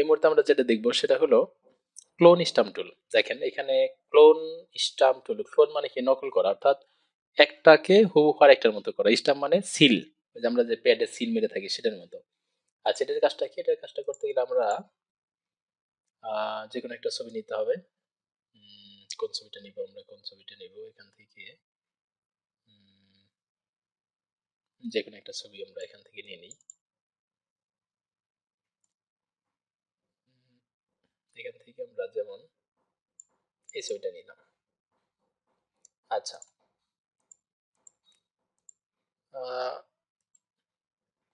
এই মুহূর্তে আমরা যেটা দেখবো সেটা হলো ক্লোন স্টাম্প টুল। দেখেন এখানে ক্লোন স্টাম্প টুল, ক্লোন মানে কি নকল করা, অর্থাৎ একটাকে হুবহু আরেকটার মতো করা। স্টাম্প মানে সিল, যে আমরা যে প্যাডে সিল মেরে থাকি সেটার মতো। আচ্ছা, এটার কাজটা কি? এটার কাজটা করতে গেলে আমরা যে কোনো একটা ছবি নিতে হবে। কোন ছবিটা নিব আমরা? কোন ছবিটা নিব? এখান থেকে যে কোনো একটা ছবি আমরা এখান থেকে নিয়ে নিই। এখান থেকে আমরা যেমন এই ছবিটা নিলাম। আচ্ছা,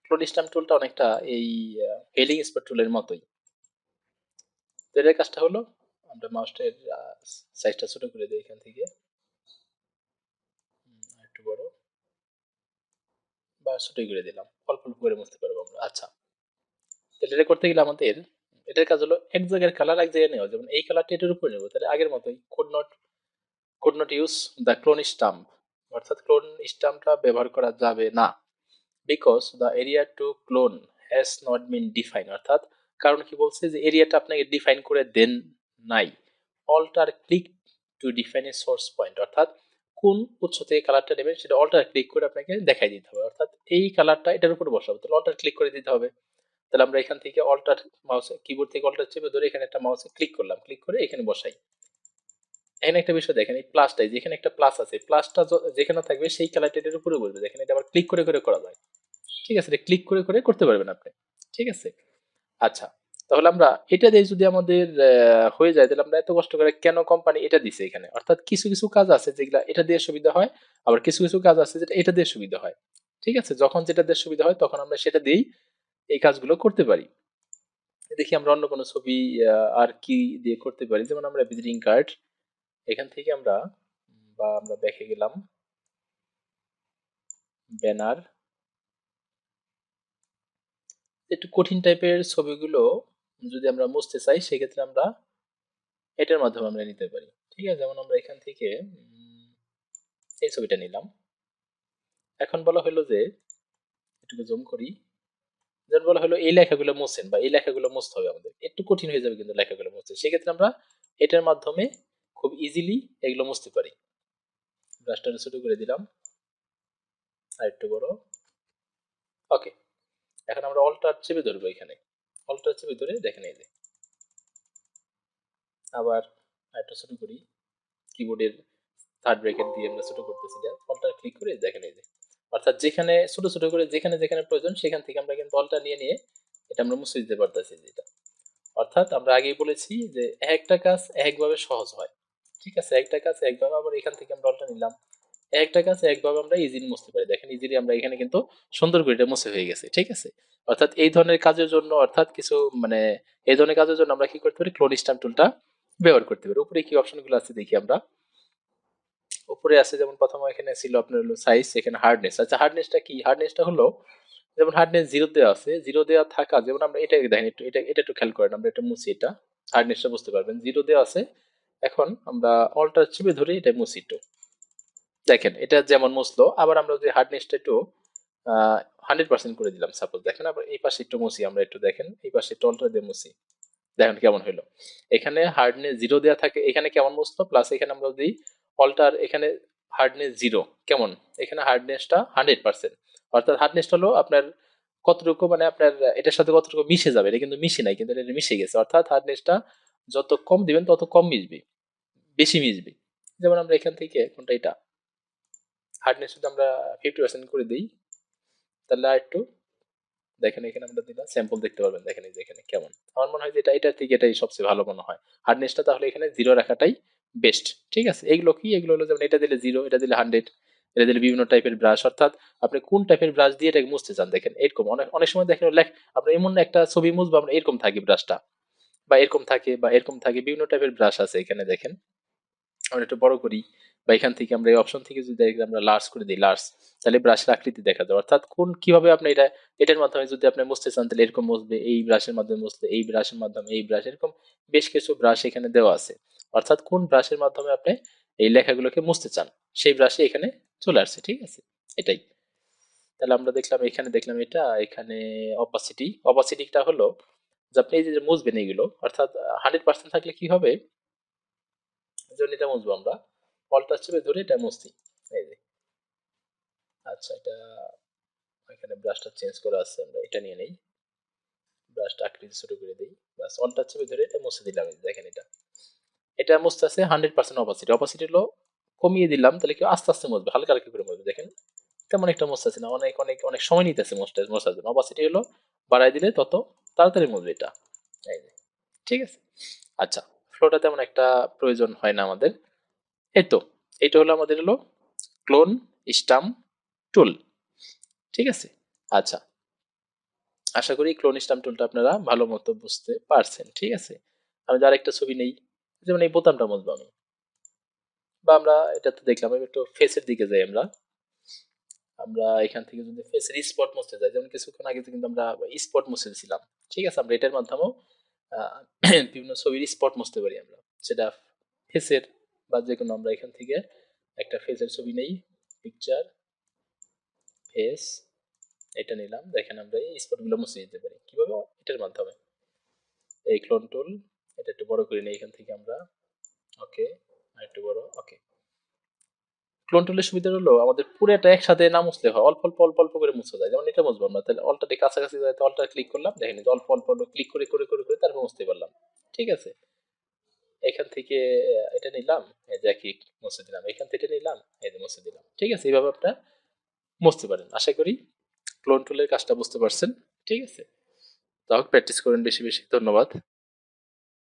ক্লোন স্টাম্প টুলটা অনেকটা এই হেলিং স্পট টুলের মতোই। তো এটার কাজটা হলো আমরা মাউসের সাইজটা ছোট করে দিই এখান থেকে, একটু বড় বা ছোটই করে দিলাম, অল্প অল্প করে মুছতে পারবো আমরা। আচ্ছা, তাহলে এটা করতে গেলে আমাদের এটার কাজ হলো এক জায়গার কালার এক জায়গায় নেওয়া। যেমন এই কালারটা এটার উপরে নেবো, তাহলে আগের মতোই could not use the clone stamp, অর্থাৎ ক্লোন স্টাম্পটা ব্যবহার করা যাবে না, because the area to clone has not been define. অর্থাৎ কারণ কি বলছে, যে এরিয়াটা আপনাকে ডিফাইন করে দেন নাই। Alter click to define a source point, অর্থাৎ কোন উৎস থেকে কালারটা নেবেন সেটা অল্টার ক্লিক করে আপনাকে দেখাই দিতে হবে। অর্থাৎ এই কালারটা এটার উপরে বসাবো, তাহলে অল্টার ক্লিক করে দিতে হবে। তাহলে আমরা এখান থেকে অল্টার মাউসে কিবোর্ড থেকে অল্টার চেপে ধরে এখানে একটা মাউসে ক্লিক করলাম, ক্লিক করে এখানে বসাই। এখানে একটা বিষয় দেখেন, এই প্লাসটাই, যেখানে একটা প্লাস আছে, প্লাসটা যেখানে থাকবে সেই কালারটা এটার উপরে বসবে। দেখেন এটা আবার ক্লিক করে করে করা যায়। ঠিক আছে, এটা ক্লিক করে করে করতে পারবেন আপনি। ঠিক আছে। আচ্ছা, তাহলে আমরা এটা দিয়ে যদি আমাদের হয়ে যায়, তাহলে আমরা এত কষ্ট করে কেন কোম্পানি এটা দিছে এখানে? অর্থাৎ কিছু কিছু কাজ আছে যেগুলা এটা দিয়ে সুবিধা হয়, আবার কিছু কিছু কাজ আছে যেটা এটা দিয়ে সুবিধা হয়। ঠিক আছে, যখন যেটা দিয়ে সুবিধা হয় তখন আমরা সেটা দিয়েই এই কাজগুলো করতে পারি। দেখি আমরা অন্য কোনো ছবি আর কি দিয়ে করতে পারি। যেমন আমরা ভিজিটিং কার্ড, এখান থেকে আমরা বা আমরা দেখে গেলাম ব্যানার, একটু কঠিন টাইপের ছবিগুলো যদি আমরা মুছতে চাই সেক্ষেত্রে আমরা এটার মাধ্যমে আমরা নিতে পারি। ঠিক আছে, যেমন আমরা এখান থেকে এই ছবিটা নিলাম। এখন বলা হলো যে একটু জুম করি, যেমন বলা হলো এই লেখাগুলো মুছেন বা এই লেখাগুলো মুছতে হবে আমাদের, একটু কঠিন হয়ে যাবে কিন্তু লেখাগুলো মুছতে। সেক্ষেত্রে আমরা এটার মাধ্যমে খুব ইজিলি এগুলো মুছতে পারি। ব্রাশটা ছোট করে দিলাম, আর একটু বড়। ওকে, এখন আমরা অল্টার চেপে ধরবো, এখানে অল্টার চেপে ধরে দেখেন এই যে, আবার আরেকটা ছোট করি, কিবোর্ডের থার্ড ব্র্যাকেট দিয়ে আমরা ছোট করতেছি, অল্টার ক্লিক করে দেখেন এই যে, অর্থাৎ যেখানে ছোট ছোট করে যেখানে যেখানে প্রয়োজন সেখান থেকে আমরা কিন্তু অল্টার নিয়ে নিয়ে এটা আমরা মুছে দিতে পারতেছি যেটা। অর্থাৎ আমরা আগেই বলেছি যে একটা কাজ একভাবে সহজ হয়। ঠিক আছে, একটা কাজ একভাবে, আবার এখান থেকে আমরা অল্টার নিলাম, একটা কাজ একভাবে আমরা ইজিলি মুছতে পারি। দেখেন ইজিলি আমরা এখানে কিন্তু সুন্দর করে এটা মুছে হয়ে গেছে। ঠিক আছে, অর্থাৎ এই ধরনের কাজের জন্য, অর্থাৎ কিছু মানে এই ধরনের কাজের জন্য আমরা কি করতে পারি, ক্লোন স্ট্যাম্প টুলটা ব্যবহার করতে পারি। উপরে কি অপশনগুলো আছে দেখি আমরা। উপরে আছে যেমন প্রথমে এখানে ছিল আপনার হলো সাইজ, এখানে হার্ডনেস। আচ্ছা, হার্ডনেসটা কি? হার্ডনেসটা হলো যেমন হার্ডনেস 0 দেওয়া আছে, 0 দেওয়া থাকা, যেমন আমরা এটা দেখেন, একটু এটা এটা একটু খেয়াল করেন, আমরা এটা মুছি, এটা হার্ডনেসটা বুঝতে পারবেন 0 দেওয়া আছে। এখন আমরা অল্টার চেপে ধরে এটা মুছি একটু, দেখেন এটা যেমন মুছলো। আবার আমরা যদি হার্ডনেসটা একটু 100% করে দিলাম সাপোজ, দেখেন আবার এই পাশে একটু মুছি, আমরা একটু দেখেন এই পাশে একটু অল্টার দিয়ে মুছি, দেখেন কেমন হলো। এখানে হার্ডনেস 0 দেওয়া থাকে, এখানে কেমন মুছলো, প্লাস এখানে আমরা যদি অল্টার, এখানে হার্ডনেস 0 কেমন, এখানে হার্ডনেসটা 100%। অর্থাৎ হার্ডনেসটা হলো আপনার কতটুকু, মানে আপনার এটার সাথে কতটুকু মিশে যাবে, এটা কিন্তু মিশে নাই, কিন্তু এটা মিশে গেছে। অর্থাৎ হার্ডনেসটা যত কম দিবেন তত কম মিশবে, বেশি মিশবে। যেমন আমরা এখান থেকে কোনটা, এটা হার্ডনেস যদি আমরা 50% করে দিই, তাহলে আর একটু দেখেন এখানে আমরা দিলাম স্যাম্পল, দেখতে পারবেন দেখেন এই যে এখানে কেমন। আমার মনে হয় যে এটা থেকে এটাই সবচেয়ে ভালো মনে হয় হার্ডনেসটা, তাহলে এখানে 0 রাখাটাই বেস্ট। ঠিক আছে, এগুলো কি, এগুলো হলো যেমন এটা দিলে 0, এটা দিলে 100, এটা দিলে বিভিন্ন টাইপের ব্রাশ, অর্থাৎ আপনি কোন টাইপের ব্রাশ দিয়ে এটাকে মুছতে চান। দেখেন এরকম অনেক অনেক সময় দেখেন আপনি এমন একটা ছবি মুছবো, আমরা এরকম থাকে ব্রাশটা, বা এরকম থাকে বা এরকম থাকে, বিভিন্ন টাইপের ব্রাশ আছে এখানে দেখেন। আমরা একটু বড় করি, বা এখান থেকে আমরা এই অপশন থেকে যদি আমরা লার্জ করে দিই, লার্জ, তাহলে ব্রাশের আকৃতি দেখা যায়। অর্থাৎ কোন কিভাবে আপনি এটার মাধ্যমে যদি আপনি মুছতে চান, তাহলে এরকম মুছবে, এই ব্রাশের মাধ্যমে মুছলে এই ব্রাশের মাধ্যমে, এই ব্রাশ, এরকম বেশ কিছু ব্রাশ এখানে দেওয়া আছে। অর্থাৎ কোন ব্রাশের মাধ্যমে আপনি এই লেখাগুলোকে মুছতে চান সেই ব্রাশে এখানে চলে আসছে। ঠিক আছে, এটাই। তাহলে আমরা দেখলাম, এখানে দেখলাম এটা, এখানে অপাসিটিটা হলো যে আপনি এই যে মুছবেন এইগুলো, অর্থাৎ 100% থাকলে কি হবে, যেমন এটা মুছবো আমরা, অল্টার চেপে ধরে এটা মুছছি, এই যে। আচ্ছা, এটা এখানে ব্রাশটা চেঞ্জ করা আছে, আমরা এটা নিয়ে নেই, ব্রাশটা আকৃতি ছোট করে দিই, বাস অল্টার চেপে ধরে এটা মুছে দিলাম। দেখেন এটা, এটা মুছতে আছে 100% অপাসিটি, অপাসিটি হলো কমিয়ে দিলাম, তাহলে কি আস্তে আস্তে মুছবে, হালকা হালকা করে মুছবে। দেখেন তেমন একটা মুছতেছে না, অনেক অনেক অনেক সময় নিতেছে মোছার জন্য। অপাসিটি হলো বাড়াই দিলে তত তাড়াতাড়ি মুছবে এটা, এই যে। ঠিক আছে। আচ্ছা, ফ্লোটা তেমন একটা প্রয়োজন হয় না আমাদের। এই তো, এইটা হলো আমাদের হলো ক্লোন স্টাম্প টুল। ঠিক আছে। আচ্ছা, আশা করি ক্লোন স্টাম্প টুলটা আপনারা ভালো মতো বুঝতে পারছেন। ঠিক আছে। আমি যার একটা ছবি নেই, যেমন এই বোতামটা মুছবো আমি, বা আমরা এটা তো দেখলাম, এবার একটু ফেসের দিকে যাই আমরা। আমরা এখান থেকে যদি ফেসের স্পট মুছতে যাই, যেমন কিছুক্ষণ আগে কিন্তু আমরা স্পট মুছে দিয়েছিলাম। ঠিক আছে, আমরা এটার মাধ্যমেও আহ, বিভিন্ন ছবির স্পট মুছতে পারি আমরা, সেটা ফেসের বা যে কোনো। আমরা এখান থেকে একটা ফেসের ছবি নেই, পিকচার, ফেস, এটা নিলাম। দেখেন আমরা এই স্পটগুলো মুছে দিতে পারি কিভাবে, এটার মাধ্যমে। এই ক্লোন টুল, এটা একটু বড় করে নিই এখান থেকে আমরা, ওকে, আর একটু বড়, ওকে। ক্লোন টুলের সুবিধা হলো আমাদের পুরোটা একসাথে না মুছলে হয়, অল্প অল্প অল্প অল্প করে মুছা যায়। যেমন এটা মুছবো আমরা, তাহলে অলটাটি কাছাকাছি যায়, তো অলটা ক্লিক করলাম, দেখেন এই যে অল্প অল্প অল্প ক্লিক করে করে করে করে তারপর মুছতে পারলাম। ঠিক আছে। এখান থেকে এটা নিলাম, এই যে একই মুছে দিলাম, এখান থেকে নিলাম, এই যে মুছে দিলাম। ঠিক আছে, এইভাবে আপনারা মুছতে পারেন। আশা করি ক্লোন টুলের কাজটা বুঝতে পারছেন। ঠিক আছে, তাহলে প্র্যাকটিস করেন বেশি বেশি। ধন্যবাদ।